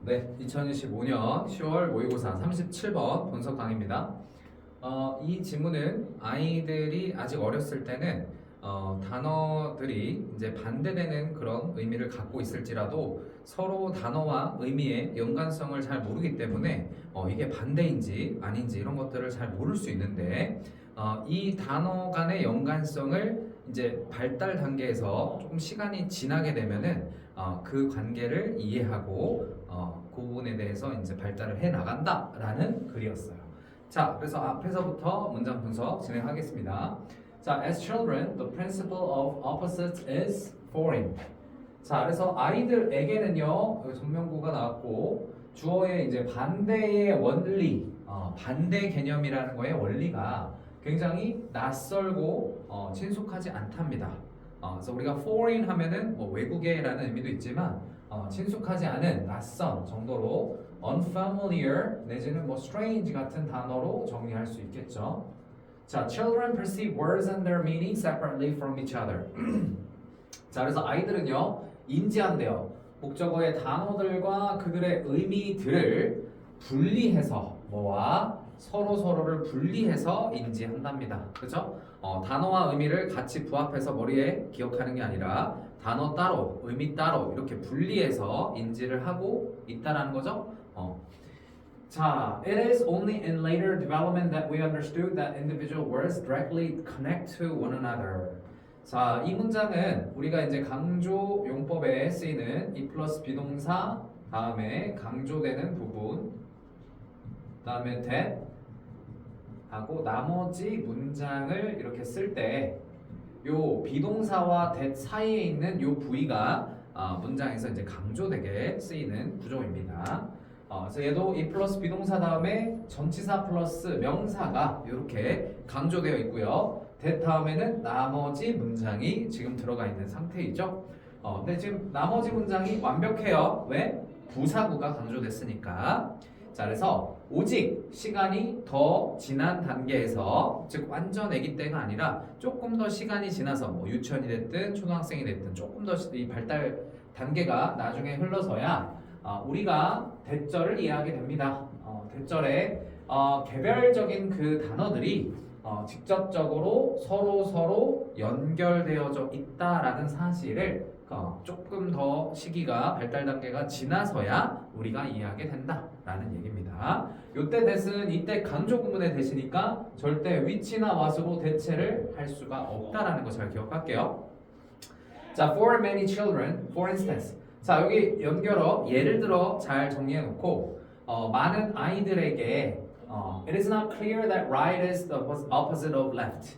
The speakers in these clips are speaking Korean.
네, 2025년 10월 모의고사 37번 분석 강의입니다. 이 지문은 아이들이 아직 어렸을 때는 단어들이 이제 반대되는 그런 의미를 갖고 있을지라도 서로 단어와 의미의 연관성을 잘 모르기 때문에 이게 반대인지 아닌지 이런 것들을 잘 모를 수 있는데 이 단어 간의 연관성을 이제 발달 단계에서 조금 시간이 지나게 되면은 그 관계를 이해하고 그 부분에 대해서 이제 발달을 해 나간다라는 글이었어요. 자, 그래서 앞에서부터 문장 분석 진행하겠습니다. 자, as children, the principle of opposites is foreign. 자, 그래서 아이들에게는요, 여기 전명구가 나왔고 주어의 이제 반대의 원리, 반대 개념이라는 거의 원리가 굉장히 낯설고 친숙하지 않답니다. 그래서 우리가 foreign 하면은 뭐 외국에라는 의미도 있지만 친숙하지 않은 낯선 정도로 unfamiliar 내지는 뭐 strange 같은 단어로 정리할 수 있겠죠. 자, children perceive words and their meaning separately from each other. 자, 그래서 아이들은요 인지한대요. 목적어의 단어들과 그들의 의미들을 분리해서 뭐와 서로를 분리해서 인지한답니다. 그죠? 단어와 의미를 같이 부합해서 머리에 기억하는 게 아니라 단어 따로, 의미 따로 이렇게 분리해서 인지를 하고 있다라는 거죠. 자, it is only in later development that we understood that individual words directly connect to one another. 자, 이 문장은 우리가 이제 강조 용법에 쓰이는 이 플러스 비동사 다음에 강조되는 부분 다음에 that 하고 나머지 문장을 이렇게 쓸 때 요 비동사와 that 사이에 있는 요 부위가 문장에서 이제 강조되게 쓰이는 구조입니다. 그래서 얘도 이 플러스 비동사 다음에 전치사 플러스 명사가 이렇게 강조되어 있고요. that 다음에는 나머지 문장이 지금 들어가 있는 상태이죠. 근데 지금 나머지 문장이 완벽해요. 왜? 부사구가 강조됐으니까. 자, 그래서 오직 시간이 더 지난 단계에서 즉 완전 아기 때가 아니라 조금 더 시간이 지나서 뭐 유치원이 됐든 초등학생이 됐든 조금 더 이 발달 단계가 나중에 흘러서야 우리가 대절을 이해하게 됩니다. 대절의 개별적인 그 단어들이 직접적으로 서로 연결되어져 있다라는 사실을 조금 더 시기가 발달 단계가 지나서야 우리가 이해하게 된다라는 얘기입니다. 요때 대신 이때 강조 구문의 대시니까 절대 위치나 what으로 대체를 할 수가 없다라는 거 잘 기억할게요. 자, for many children, for instance. 자, 여기 연결어 예를 들어 잘 정리해 놓고 많은 아이들에게 it is not clear that right is the opposite of left.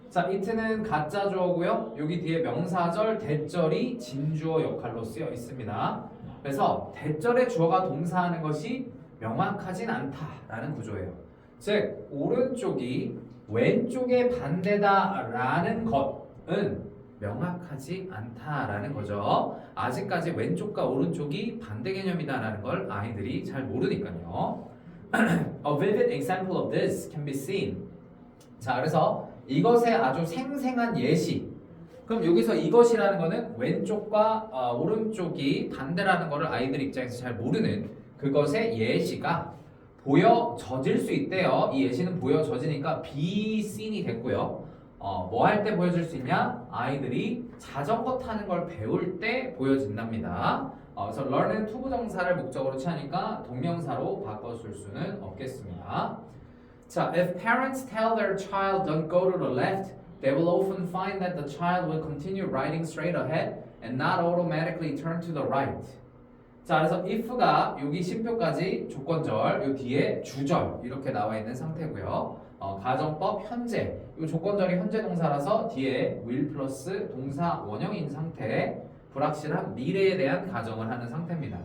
자, it는 가짜 주어고요. 여기 뒤에 명사절, 대절이 진주어 역할로 쓰여 있습니다. 그래서 대절의 주어가 동사하는 것이 명확하진 않다라는 구조예요. 즉, 오른쪽이 왼쪽의 반대다라는 것은 명확하지 않다라는 거죠. 아직까지 왼쪽과 오른쪽이 반대 개념이다라는 걸 아이들이 잘 모르니까요. A vivid example of this can be seen. 자, 그래서 이것의 아주 생생한 예시. 그럼 여기서 이것이라는 거는 왼쪽과 오른쪽이 반대라는 거를 아이들 입장에서 잘 모르는 그것의 예시가 보여져질 수 있대요. 이 예시는 보여져지니까 be seen이 됐고요. 뭐 할 때 보여줄 수 있냐? 아이들이 자전거 타는 걸 배울 때 보여진답니다. 그래서 learn은 투부정사를 목적으로 취하니까 동명사로 바꿔줄 수는 없겠습니다. 자, if parents tell their child don't go to the left, they will often find that the child will continue riding straight ahead and not automatically turn to the right. 자, 그래서 if가 여기 10표까지 조건절, 요 뒤에 주절 이렇게 나와 있는 상태고요. 가정법 현재, 요 조건절이 현재 동사라서 뒤에 will 플러스 동사 원형인 상태, 불확실한 미래에 대한 가정을 하는 상태입니다.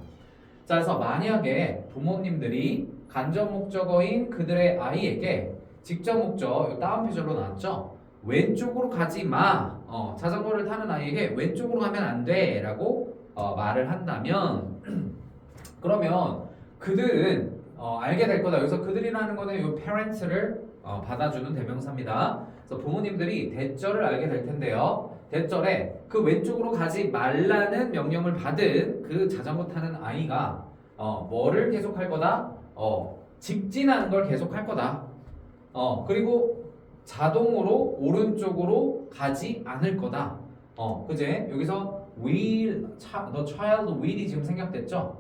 자, 그래서 만약에 부모님들이 간접 목적어인 그들의 아이에게 직접 목적, 요 다음 표절로 나왔죠? 왼쪽으로 가지 마. 자전거를 타는 아이에게 왼쪽으로 가면 안 돼 라고 말을 한다면 그러면 그들은 알게 될 거다. 여기서 그들이라는 거는 요 parents를 받아주는 대명사입니다. 그래서 부모님들이 대절을 알게 될 텐데요. 대절에 그 왼쪽으로 가지 말라는 명령을 받은 그 자전거 타는 아이가 뭐를 계속할 거다? 직진하는 걸 계속할 거다. 그리고 자동으로 오른쪽으로 가지 않을 거다. 그제? 여기서 will, the child will이 지금 생략됐죠?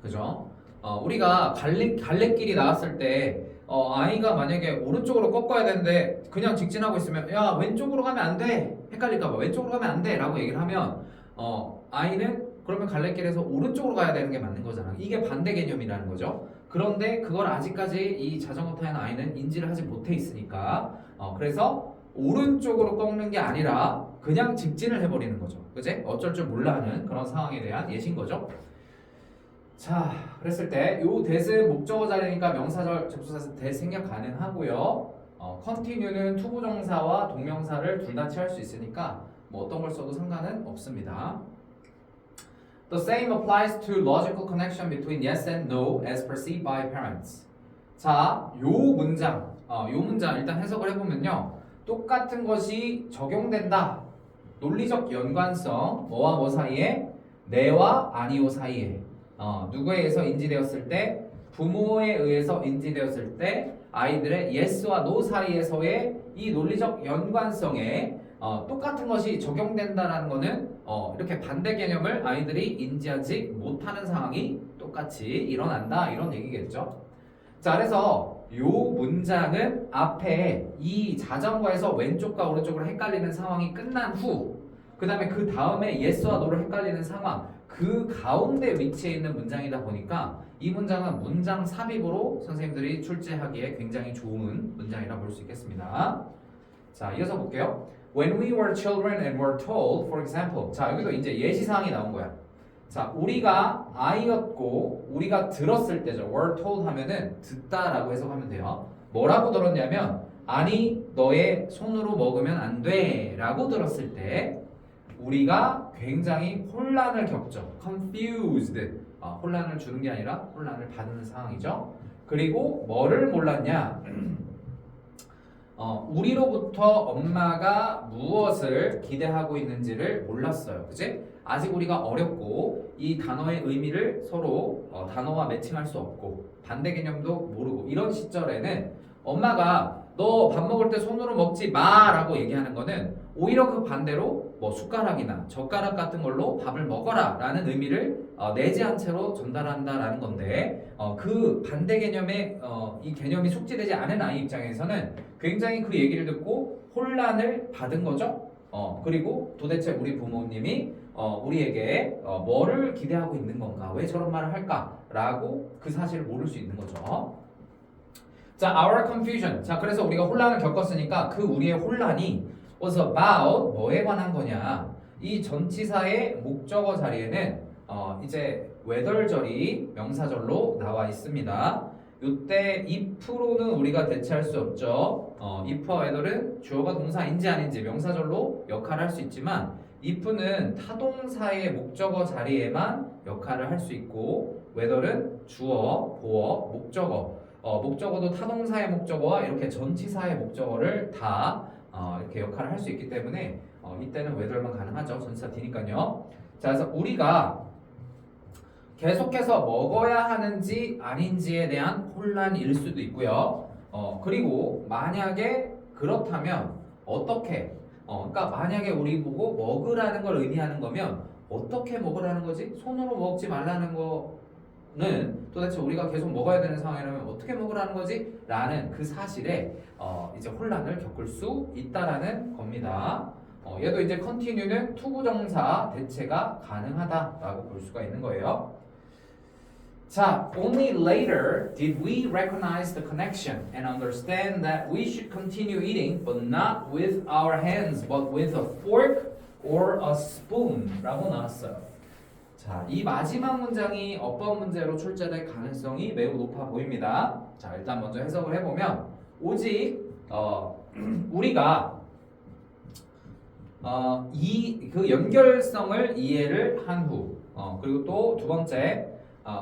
그죠? 우리가 갈래길이 나왔을 때 아이가 만약에 오른쪽으로 꺾어야 되는데 그냥 직진하고 있으면 야 왼쪽으로 가면 안 돼. 헷갈릴까봐 왼쪽으로 가면 안 돼 라고 얘기를 하면 아이는 그러면 갈래길에서 오른쪽으로 가야 되는 게 맞는 거잖아. 이게 반대 개념이라는 거죠. 그런데 그걸 아직까지 이 자전거 타는 아이는 인지를 하지 못해 있으니까 그래서 오른쪽으로 꺾는 게 아니라 그냥 직진을 해버리는 거죠. 그제? 어쩔 줄 몰라 하는 그런 상황에 대한 예신 거죠. 자, 그랬을 때 요 that은 목적어 자리니까 명사절 접속사 that 생략 가능하고요. continue는 투부정사와 동명사를 둘 다 취할 수 있으니까 뭐 어떤 걸 써도 상관은 없습니다. The same applies to logical connection between yes and no as perceived by parents. 자, 요 문장 일단 해석을 해보면요. 똑같은 것이 적용된다. 논리적 연관성, 뭐와 뭐 사이에? 네와 아니오 사이에. 누구에 의해서 인지되었을 때? 부모에 의해서 인지되었을 때 아이들의 yes와 no 사이에서의 이 논리적 연관성에 똑같은 것이 적용된다라는 거는 이렇게 반대 개념을 아이들이 인지하지 못하는 상황이 똑같이 일어난다 이런 얘기겠죠. 자, 그래서 요 문장은 앞에 이 자전거에서 왼쪽과 오른쪽으로 헷갈리는 상황이 끝난 후, 그 다음에 그 다음에 yes와 no를 헷갈리는 상황, 그 가운데 위치해 있는 문장이다 보니까 이 문장은 문장 삽입으로 선생님들이 출제하기에 굉장히 좋은 문장이라 볼 수 있겠습니다. 자, 이어서 볼게요. When we were children and were told, for example. 자, 여기도 이제 예시사항이 나온 거야. 자, 우리가 아이였고 우리가 들었을 때죠. were told 하면은 듣다라고 해석하면 돼요. 뭐라고 들었냐면 아니 너의 손으로 먹으면 안 돼 라고 들었을 때 우리가 굉장히 혼란을 겪죠. confused. 혼란을 주는 게 아니라 혼란을 받는 상황이죠. 그리고 뭐를 몰랐냐? 우리로부터 엄마가 무엇을 기대하고 있는지를 몰랐어요. 그치? 아직 우리가 어렵고 이 단어의 의미를 서로 단어와 매칭할 수 없고 반대 개념도 모르고 이런 시절에는 엄마가 너 밥 먹을 때 손으로 먹지 마 라고 얘기하는 거는 오히려 그 반대로 뭐 숟가락이나 젓가락 같은 걸로 밥을 먹어라 라는 의미를 내지 않은 채로 전달한다라는 건데 그 반대 개념의 이 개념이 숙지되지 않은 아이 입장에서는 굉장히 그 얘기를 듣고 혼란을 받은 거죠. 그리고 도대체 우리 부모님이 우리에게 뭐를 기대하고 있는 건가? 왜 저런 말을 할까? 라고 그 사실을 모를 수 있는 거죠. 자, our confusion. 자, 그래서 우리가 혼란을 겪었으니까 그 우리의 혼란이 was about 뭐에 관한 거냐? 이 전치사의 목적어 자리에는 이제 whether절이 명사절로 나와 있습니다. 이때 if로는 우리가 대체할 수 없죠. if와 whether은 주어가 동사인지 아닌지 명사절로 역할을 할 수 있지만 if는 타동사의 목적어 자리에만 역할을 할 수 있고 whether은 주어, 보어, 목적어 목적어도 타동사의 목적어와 이렇게 전치사의 목적어를 다 이렇게 역할을 할 수 있기 때문에 이때는 whether만 가능하죠. 전치사 D니까요. 자, 그래서 우리가 계속해서 먹어야 하는지 아닌지에 대한 혼란일 수도 있고요. 그리고 만약에 그렇다면 어떻게 그러니까 만약에 우리 보고 먹으라는 걸 의미하는 거면 어떻게 먹으라는 거지? 손으로 먹지 말라는 거는 도대체 우리가 계속 먹어야 되는 상황이라면 어떻게 먹으라는 거지? 라는 그 사실에 이제 혼란을 겪을 수 있다라는 겁니다. 얘도 이제 continue는 투부정사 대체가 가능하다라고 볼 수가 있는 거예요. 자, only later did we recognize the connection and understand that we should continue eating, but not with our hands, but with a fork or a spoon 라고 나왔어요. 자, 이 마지막 문장이 어법 문제로 출제될 가능성이 매우 높아 보입니다. 자, 일단 먼저 해석을 해보면 오직 우리가 그 연결성을 이해를 한 후, 그리고 또 두 번째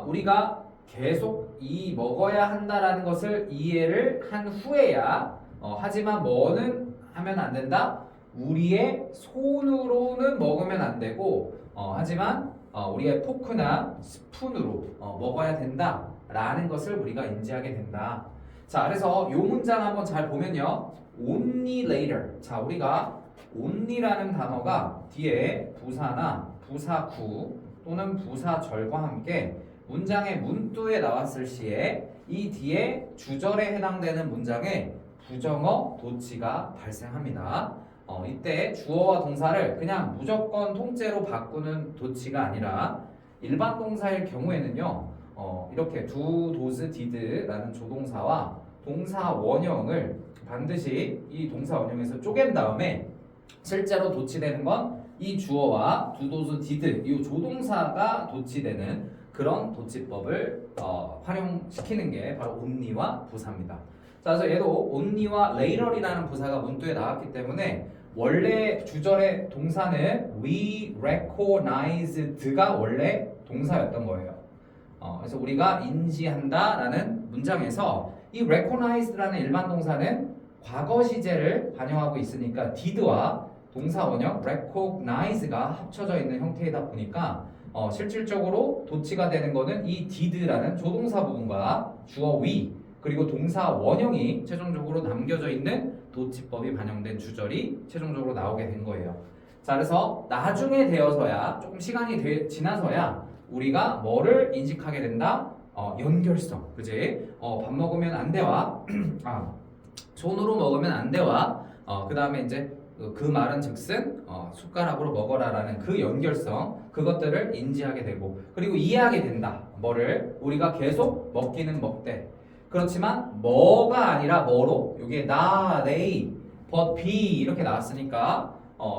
우리가 계속 이 먹어야 한다라는 것을 이해를 한 후에야 하지만 뭐는 하면 안 된다? 우리의 손으로는 먹으면 안 되고 하지만 우리의 포크나 스푼으로 먹어야 된다라는 것을 우리가 인지하게 된다. 자, 그래서 이 문장 한번 잘 보면요. only later. 자, 우리가 only라는 단어가 뒤에 부사나 부사구 또는 부사절과 함께 문장의 문두에 나왔을 시에 이 뒤에 주절에 해당되는 문장에 부정어 도치가 발생합니다. 이때 주어와 동사를 그냥 무조건 통째로 바꾸는 도치가 아니라 일반 동사일 경우에는요, 이렇게 do, does, did라는 조동사와 동사 원형을 반드시 이 동사 원형에서 쪼갠 다음에 실제로 도치되는 건 이 주어와 do, does, did 이 조동사가 도치되는 그런 도치법을 활용시키는 게 바로 only와 부사입니다. 자, 그래서 얘도 only와 later이라는 부사가 문두에 나왔기 때문에 원래 주절의 동사는 we recognized가 원래 동사였던 거예요. 그래서 우리가 인지한다라는 문장에서 이 recognized라는 일반 동사는 과거 시제를 반영하고 있으니까 did와 동사 원형 recognize가 합쳐져 있는 형태이다 보니까 실질적으로 도치가 되는 거는 이 did라는 조동사 부분과 주어 we 그리고 동사 원형이 최종적으로 남겨져 있는 도치법이 반영된 주절이 최종적으로 나오게 된 거예요. 자, 그래서 나중에 되어서야 조금 시간이 지나서야 우리가 뭐를 인식하게 된다? 연결성, 그지? 밥 먹으면 안 돼와 손으로 먹으면 안 돼와 그 다음에 이제 그 말은 즉슨 숟가락으로 먹어라라는 그 연결성 그것들을 인지하게 되고 그리고 이해하게 된다. 뭐를 우리가 계속 먹기는 먹되 그렇지만 뭐가 아니라 뭐로 여기에 나, they, but, be 이렇게 나왔으니까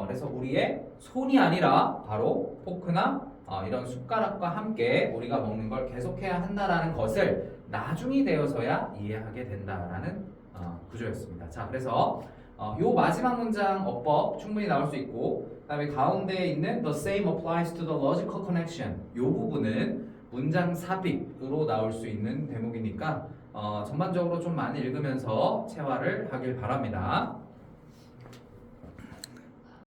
그래서 우리의 손이 아니라 바로 포크나 이런 숟가락과 함께 우리가 먹는 걸 계속해야 한다라는 것을 나중이 되어서야 이해하게 된다라는 구조였습니다. 자, 그래서 요 마지막 문장 어법 충분히 나올 수 있고 그다음에 가운데에 있는 the same applies to the logical connection 요 부분은 문장 삽입으로 나올 수 있는 대목이니까 전반적으로 좀 많이 읽으면서 체화를 하길 바랍니다.